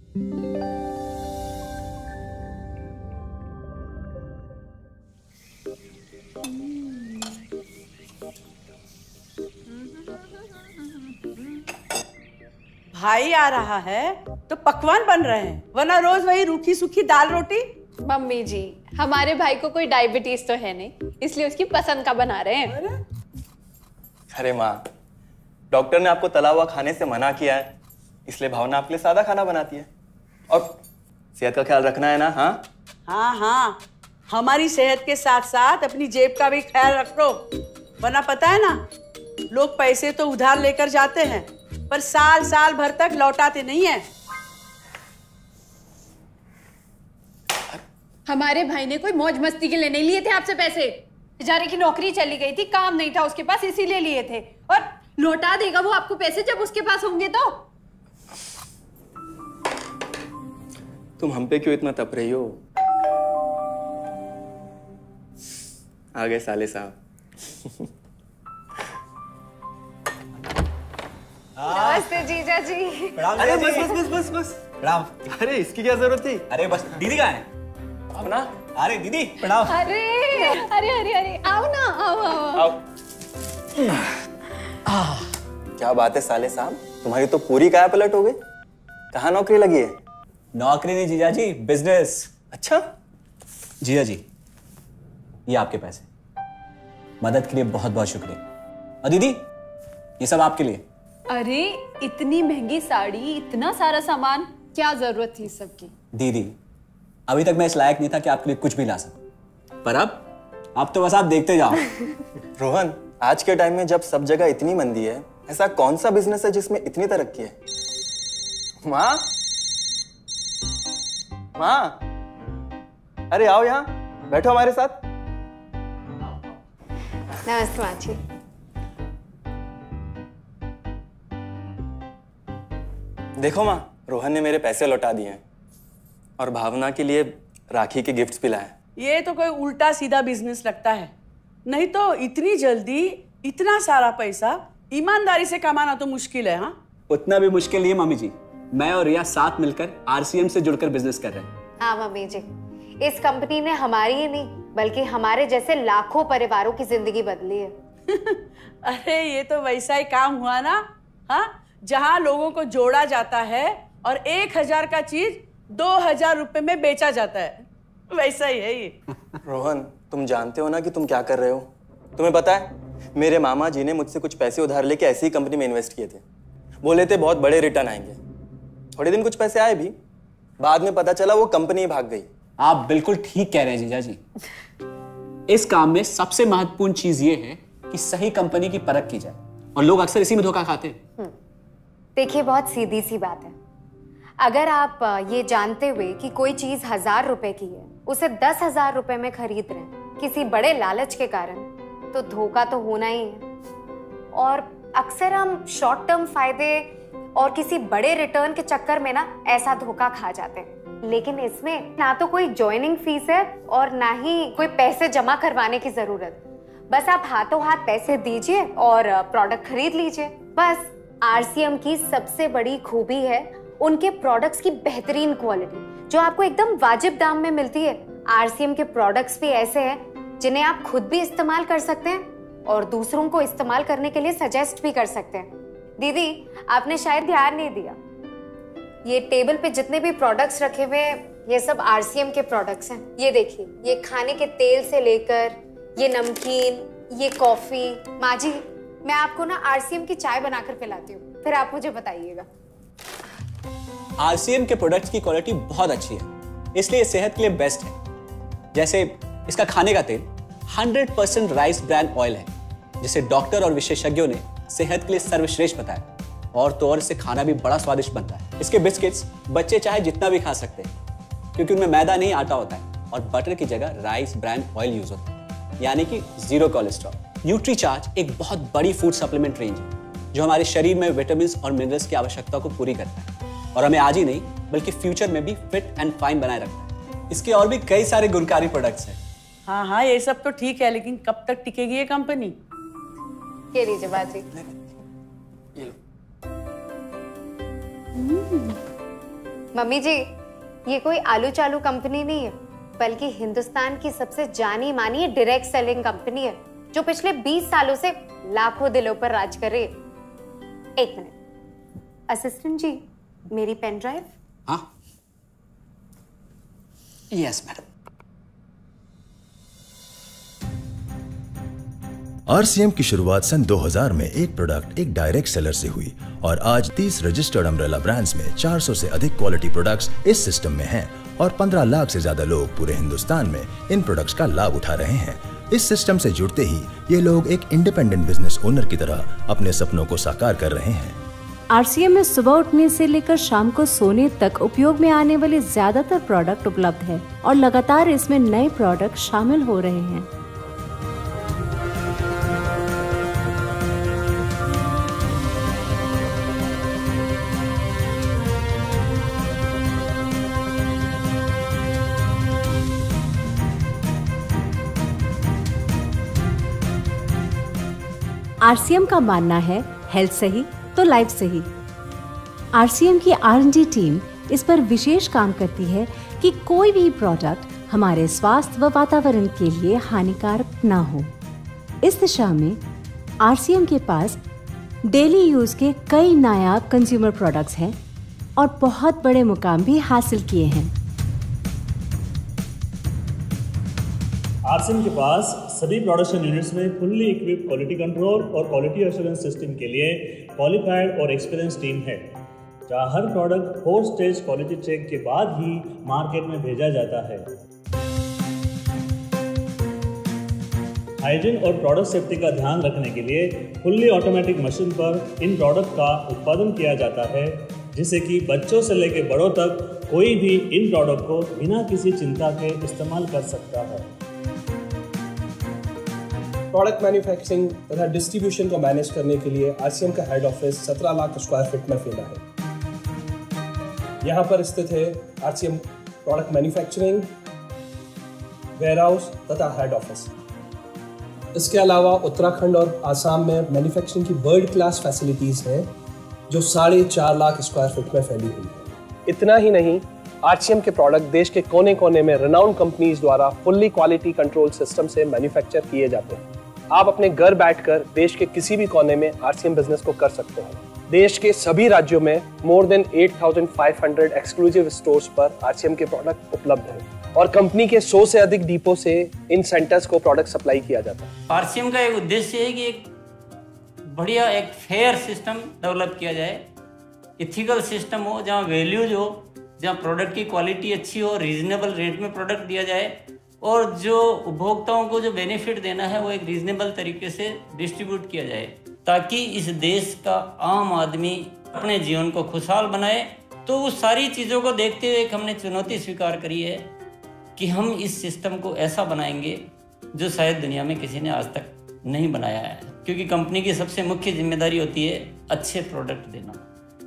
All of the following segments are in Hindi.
भाई आ रहा है तो पकवान बन रहे हैं, वरना रोज वही रूखी सूखी दाल रोटी। मम्मी जी, हमारे भाई को कोई डायबिटीज तो है नहीं, इसलिए उसकी पसंद का बना रहे हैं। अरे माँ, डॉक्टर ने आपको तला हुआ खाने से मना किया है, इसलिए भावना आपके लिए सादा खाना बनाती है। और सेहत का ख्याल रखना है ना? हाँ हाँ हाँ, हमारी सेहत के साथ साथ अपनी जेब का भी ख्याल रखो, वरना पता है ना, लोग पैसे तो उधार लेकर जाते हैं पर साल साल भर तक लौटाते नहीं है। हमारे भाई ने कोई मौज मस्ती के लिए नहीं लिए थे आपसे पैसे। बेचारे की नौकरी चली गई थी, काम नहीं था उसके पास, इसीलिए लिए थे। और लौटा देगा वो आपको पैसे जब उसके पास होंगे तो। तुम हम पे क्यों इतना तप रही हो? आ गए साले साहब। नमस्ते जीजा जी। अरे बस बस बस बस बस प्रणाम। अरे इसकी क्या जरूरत थी? अरे बस, दीदी कहाँ है? अपना। अरे दीदी प्रणाम। अरे अरे अरे अरे आओ ना, आओ आओ। क्या बात है साले साहब, तुम्हारी तो पूरी काया पलट हो गई। कहाँ नौकरी लगी है? नौकरी नहीं जीजा जी, बिजनेस। अच्छा जीजा जी, ये आपके पैसे, मदद के लिए बहुत बहुत शुक्रिया। और दीदी, ये सब आपके लिए। अरे इतनी महंगी साड़ी, इतना सारा सामान, क्या जरूरत थी सबकी? दीदी, अभी तक मैं इस लायक नहीं था कि आपके लिए कुछ भी ला सकूं, पर अब तो बस आप देखते जाओ। रोहन, आज के टाइम में जब सब जगह इतनी मंदी है, ऐसा कौन सा बिजनेस है जिसमें इतनी तरक्की है? माँ, माँ, अरे आओ यहाँ बैठो हमारे साथ। नमस्ते माँ जी। देखो माँ, रोहन ने मेरे पैसे लौटा दिए हैं और भावना के लिए राखी के गिफ्ट्स भी लाए। ये तो कोई उल्टा सीधा बिजनेस लगता है, नहीं तो इतनी जल्दी इतना सारा पैसा ईमानदारी से कमाना तो मुश्किल है। हाँ, उतना भी मुश्किल नहीं है मम्मी जी। मैं और रिया साथ मिलकर आरसीएम से जुड़कर बिजनेस कर रहे हैं। हाँ मम्मी जी, इस कंपनी ने हमारी ही नहीं बल्कि हमारे जैसे लाखों परिवारों की जिंदगी बदली है। अरे ये तो वैसा ही काम हुआ ना, हाँ, जहाँ लोगों को जोड़ा जाता है और 1000 का चीज 2000 रुपए में बेचा जाता है, वैसा ही है ये। रोहन, तुम जानते हो ना कि तुम क्या कर रहे हो? तुम्हें पता है, मेरे मामा जी ने मुझसे कुछ पैसे उधार लेके ऐसी ही कंपनी में इन्वेस्ट किए थे। बोले थे बहुत बड़े रिटर्न आएंगे। थोड़े दिन कुछ पैसे आए भी, बाद में पता चला वो कंपनी ही भाग गई। आप बिल्कुल ठीक कह रहे हैं जीजा जी। इस काम में सबसे महत्वपूर्ण चीज ये है कि सही कंपनी की परख की जाए, और लोग अक्सर इसी में धोखा खाते हैं। देखिए, बहुत सीधी सी बात है। अगर आप ये जानते हुए कि कोई चीज 1000 रुपए की है, उसे 10,000 रुपए में खरीद रहे हैं किसी बड़े लालच के कारण, तो धोखा तो होना ही है। और अक्सर हम शॉर्ट टर्म फायदे और किसी बड़े रिटर्न के चक्कर में ना ऐसा धोखा खा जाते हैं। लेकिन इसमें ना तो कोई ज्वाइनिंग फीस है और ना ही कोई पैसे जमा करवाने की जरूरत। बस आप हाथों हाथ पैसे दीजिए और प्रोडक्ट खरीद लीजिए। बस आरसीएम की सबसे बड़ी खूबी है उनके प्रोडक्ट्स की बेहतरीन क्वालिटी, जो आपको एकदम वाजिब दाम में मिलती है। आरसीएम के प्रोडक्ट्स भी ऐसे हैं जिन्हें आप खुद भी इस्तेमाल कर सकते हैं और दूसरों को इस्तेमाल करने के लिए सजेस्ट भी कर सकते हैं। दीदी, आपने शायद ध्यान नहीं दिया, ये टेबल पे जितने भी प्रोडक्ट्स रखे हुए हैं, ये सब आरसीएम के प्रोडक्ट्स हैं। ये देखिए, ये खाने के तेल से लेकर ये नमकीन, ये कॉफी। माँ जी, मैं आपको ना आरसीएम की चाय बनाकर पिलाती हूँ, फिर आप मुझे बताइएगा। आरसीएम के प्रोडक्ट्स की क्वालिटी बहुत अच्छी है, इसलिए सेहत के लिए बेस्ट है। जैसे इसका खाने का तेल 100% राइस ब्रांड ऑयल है, जिसे डॉक्टर और विशेषज्ञों ने सेहत के लिए सर्वश्रेष्ठ बताया। और तो और इससे खाना भी बड़ा स्वादिष्ट बनता है। इसके बिस्किट्स बच्चे चाहे जितना भी खा सकते हैं, क्योंकि उनमें मैदा नहीं आटा होता है और बटर की जगह राइस ब्रांड ऑयल यूज होता है, यानी कि 0 कोलेस्ट्रॉल। न्यूट्रीचार्ज एक बहुत बड़ी फूड सप्लीमेंट रेंज है, जो हमारे शरीर में विटामिन और मिनरल्स की आवश्यकता को पूरी करता है और हमें आज ही नहीं बल्कि फ्यूचर में भी फिट एंड फाइन बनाए रखता है। इसके और भी कई सारे गुणकारी प्रोडक्ट्स हैं। हाँ हाँ, ये सब तो ठीक है, लेकिन कब तक टिकेगी ये कंपनी? ये लीजिए बाजी। मम्मी जी, ये कोई आलू चालू कंपनी नहीं है, बल्कि हिंदुस्तान की सबसे जानी मानी डायरेक्ट सेलिंग कंपनी है, जो पिछले 20 सालों से लाखों दिलों पर राज कर रही है। एक मिनट असिस्टेंट जी, मेरी पेन ड्राइव। हाँ, यस मैडम। आरसीएम की शुरुआत सन 2000 में एक प्रोडक्ट एक डायरेक्ट सेलर से हुई और आज 30 रजिस्टर्ड अम्ब्रेला ब्रांड्स में 400 से अधिक क्वालिटी प्रोडक्ट्स इस सिस्टम में हैं और 15 लाख से ज्यादा लोग पूरे हिंदुस्तान में इन प्रोडक्ट्स का लाभ उठा रहे हैं। इस सिस्टम से जुड़ते ही ये लोग एक इंडिपेंडेंट बिजनेस ओनर की तरह अपने सपनों को साकार कर रहे हैं। आरसीएम में सुबह उठने से लेकर शाम को सोने तक उपयोग में आने वाले ज्यादातर प्रोडक्ट उपलब्ध है और लगातार इसमें नए प्रोडक्ट शामिल हो रहे हैं। आरसीएम का मानना है हेल्थ सही तो लाइफ सही। आरसीएम की R&D टीम इस पर विशेष काम करती है कि कोई भी प्रोडक्ट हमारे स्वास्थ्य व वातावरण के लिए हानिकारक ना हो। इस दिशा में आरसीएम के पास डेली यूज के कई नायाब कंज्यूमर प्रोडक्ट्स हैं और बहुत बड़े मुकाम भी हासिल किए हैं। आरसीएम के पास सभी प्रोडक्शन यूनिट्स में फुल्ली इक्विप्ड क्वालिटी कंट्रोल और क्वालिटी एश्योरेंस सिस्टम के लिए क्वालिफाइड और एक्सपीरियंस टीम है, जहां हर प्रोडक्ट 4 स्टेज क्वालिटी चेक के बाद ही मार्केट में भेजा जाता है। हाइजीन और प्रोडक्ट सेफ्टी का ध्यान रखने के लिए फुल्ली ऑटोमेटिक मशीन पर इन प्रोडक्ट का उत्पादन किया जाता है, जिससे कि बच्चों से लेकर बड़ों तक कोई भी इन प्रोडक्ट को बिना किसी चिंता के इस्तेमाल कर सकता है। प्रोडक्ट मैन्युफैक्चरिंग तथा डिस्ट्रीब्यूशन को मैनेज करने के लिए आरसीएम का head office 17 lakh square feet में फैला है। यहाँ पर स्थित है आरसीएम प्रोडक्ट मैन्युफैक्चरिंग, वेयरहाउस तथा हेड ऑफिस। इसके अलावा उत्तराखंड और आसाम में मैन्युफैक्चरिंग की वर्ल्ड क्लास फैसिलिटीज़ हैं, जो 4.5 लाख स्क्वायर फीट में फैली हुई है। इतना ही नहीं, आरसीएम के प्रोडक्ट देश के कोने कोने में रिनाउंड कंपनीज द्वारा फुल्ली क्वालिटी कंट्रोल सिस्टम से मैन्युफैक्चर किए जाते हैं। आप अपने घर बैठकर देश के किसी भी कोने में आरसीएम बिजनेस को कर सकते हैं। देश के सभी राज्यों में मोर देन 8,500 एक्सक्लूसिव स्टोर्स पर आरसीएम के प्रोडक्ट उपलब्ध हैं और कंपनी के 100 से अधिक डिपो से इन सेंटर्स को प्रोडक्ट सप्लाई किया जाता है। आरसीएम का एक उद्देश्य है कि एक बढ़िया एक फेयर सिस्टम डेवलप किया जाए, इथिकल सिस्टम हो, जहाँ वैल्यूज हो, जहाँ प्रोडक्ट की क्वालिटी अच्छी हो, रीजनेबल रेट में प्रोडक्ट दिया जाए और जो उपभोक्ताओं को जो बेनिफिट देना है वो एक रीजनेबल तरीके से डिस्ट्रीब्यूट किया जाए, ताकि इस देश का आम आदमी अपने जीवन को खुशहाल बनाए। तो उस सारी चीज़ों को देखते हुए एक हमने चुनौती स्वीकार करी है कि हम इस सिस्टम को ऐसा बनाएंगे जो शायद दुनिया में किसी ने आज तक नहीं बनाया है, क्योंकि कंपनी की सबसे मुख्य जिम्मेदारी होती है अच्छे प्रोडक्ट देना,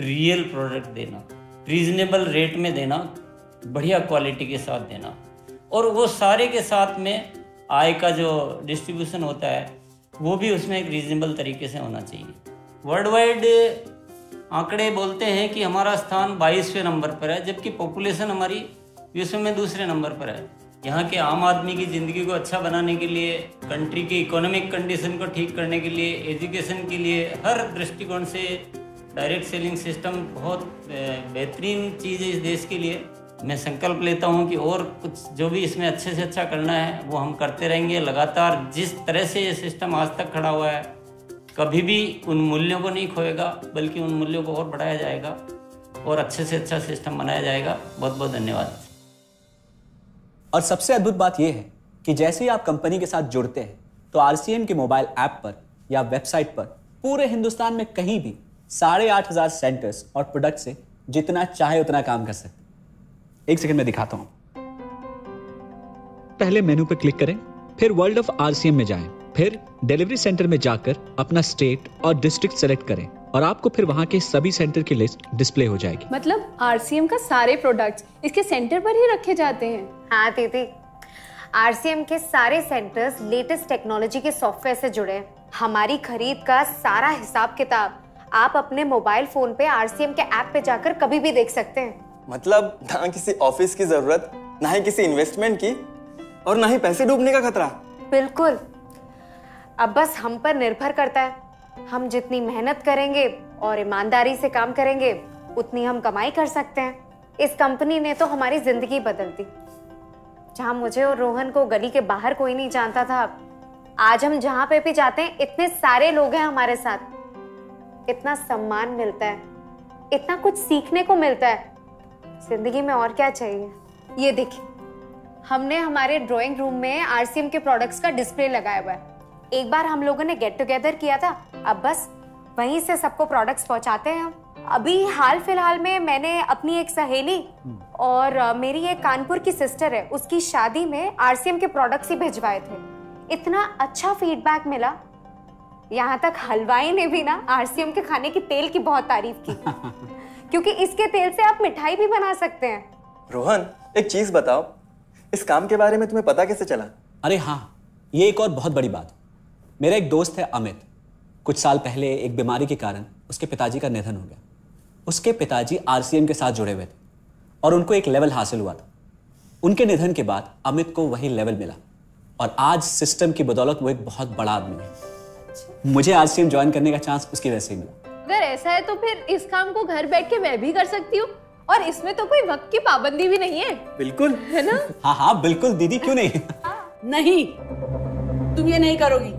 रियल प्रोडक्ट देना, रीजनेबल रेट में देना, बढ़िया क्वालिटी के साथ देना, और वो सारे के साथ में आय का जो डिस्ट्रीब्यूशन होता है वो भी उसमें एक रीजनेबल तरीके से होना चाहिए। वर्ल्ड वाइड आंकड़े बोलते हैं कि हमारा स्थान 22वें नंबर पर है, जबकि पॉपुलेशन हमारी विश्व में दूसरे नंबर पर है। यहाँ के आम आदमी की ज़िंदगी को अच्छा बनाने के लिए, कंट्री की इकोनॉमिक कंडीशन को ठीक करने के लिए, एजुकेशन के लिए, हर दृष्टिकोण से डायरेक्ट सेलिंग सिस्टम बहुत बेहतरीन चीज़ है इस देश के लिए। मैं संकल्प लेता हूं कि और कुछ जो भी इसमें अच्छे से अच्छा करना है वो हम करते रहेंगे लगातार। जिस तरह से ये सिस्टम आज तक खड़ा हुआ है, कभी भी उन मूल्यों को नहीं खोएगा, बल्कि उन मूल्यों को और बढ़ाया जाएगा और अच्छे से अच्छा सिस्टम बनाया जाएगा। बहुत बहुत धन्यवाद। और सबसे अद्भुत बात यह है कि जैसे ही आप कंपनी के साथ जुड़ते हैं तो आरसीएम के मोबाइल ऐप पर या वेबसाइट पर पूरे हिंदुस्तान में कहीं भी 8,500 सेंटर्स और प्रोडक्ट से जितना चाहे उतना काम कर सकते हैं। एक सेकंड में दिखाता हूं। पहले मेनू पर क्लिक करें, फिर वर्ल्ड ऑफ आरसीएम में जाएं, फिर डिलीवरी सेंटर में जाकर अपना स्टेट और डिस्ट्रिक्ट सेलेक्ट करें और आपको फिर वहां के सभी सेंटर की लिस्ट डिस्प्ले हो जाएगी। मतलब आरसीएम का सारे प्रोडक्ट्स इसके सेंटर पर ही रखे जाते हैं? हाँ दीदी, आरसीएम के सारे सेंटर्स लेटेस्ट टेक्नोलॉजी के सॉफ्टवेयर से जुड़े हैं। हमारी खरीद का सारा हिसाब किताब आप अपने मोबाइल फोन पे आरसीएम के ऐप पे जाकर कभी भी देख सकते हैं। मतलब ना किसी ऑफिस की जरूरत, ना ही किसी इन्वेस्टमेंट की, और ना ही पैसे डूबने का खतरा। बिल्कुल। अब बस हम पर निर्भर करता है। हम जितनी मेहनत करेंगे और ईमानदारी से काम करेंगे, उतनी हम कमाई कर सकते हैं। इस कंपनी ने तो हमारी जिंदगी बदल दी। जहां मुझे और रोहन को गली के बाहर कोई नहीं जानता था, आज हम जहां पे भी जाते हैं इतने सारे लोग हैं हमारे साथ। इतना सम्मान मिलता है, इतना कुछ सीखने को मिलता है। जिंदगी में और क्या चाहिए। ये देखिए, हमने हमारे ड्राइंग रूम में आरसीएम के प्रोडक्ट्स का डिस्प्ले लगाया हुआ है। एक बार हम लोगों ने गेट टुगेदर किया था, अब बस वहीं से सबको प्रोडक्ट्स पहुंचाते हैं हम। अभी हाल फिलहाल में मैंने अपनी एक सहेली और मेरी एक कानपुर की सिस्टर है, उसकी शादी में आरसीएम के प्रोडक्ट्स ही भिजवाए थे। इतना अच्छा फीडबैक मिला, यहाँ तक हलवाई ने भी ना आरसीएम के खाने की तेल की बहुत तारीफ की क्योंकि इसके तेल से आप मिठाई भी बना सकते हैं। रोहन, एक चीज बताओ, इस काम के बारे में तुम्हें पता कैसे चला? अरे हाँ, ये एक और बहुत बड़ी बात। मेरा एक दोस्त है अमित, कुछ साल पहले एक बीमारी के कारण उसके पिताजी का निधन हो गया। उसके पिताजी आरसीएम के साथ जुड़े हुए थे और उनको एक लेवल हासिल हुआ था। उनके निधन के बाद अमित को वही लेवल मिला और आज सिस्टम की बदौलत वो एक बहुत बड़ा आदमी है। मुझे आरसीएम ज्वाइन करने का चांस उसकी वजह से ही मिला। अगर ऐसा है तो फिर इस काम को घर बैठ के मैं भी कर सकती हूँ, और इसमें तो कोई वक्त की पाबंदी भी नहीं है। बिल्कुल, है ना? हाँ हाँ बिल्कुल दीदी, क्यों नहीं। नहीं, तुम ये नहीं करोगी।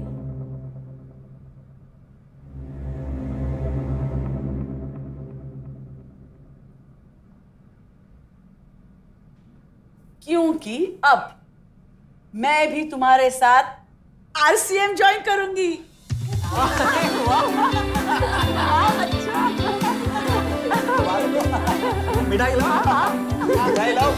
क्योंकि अब मैं भी तुम्हारे साथ आरसीएम ज्वाइन करूंगी। मिठाई लाओ, मिठाई लाओ।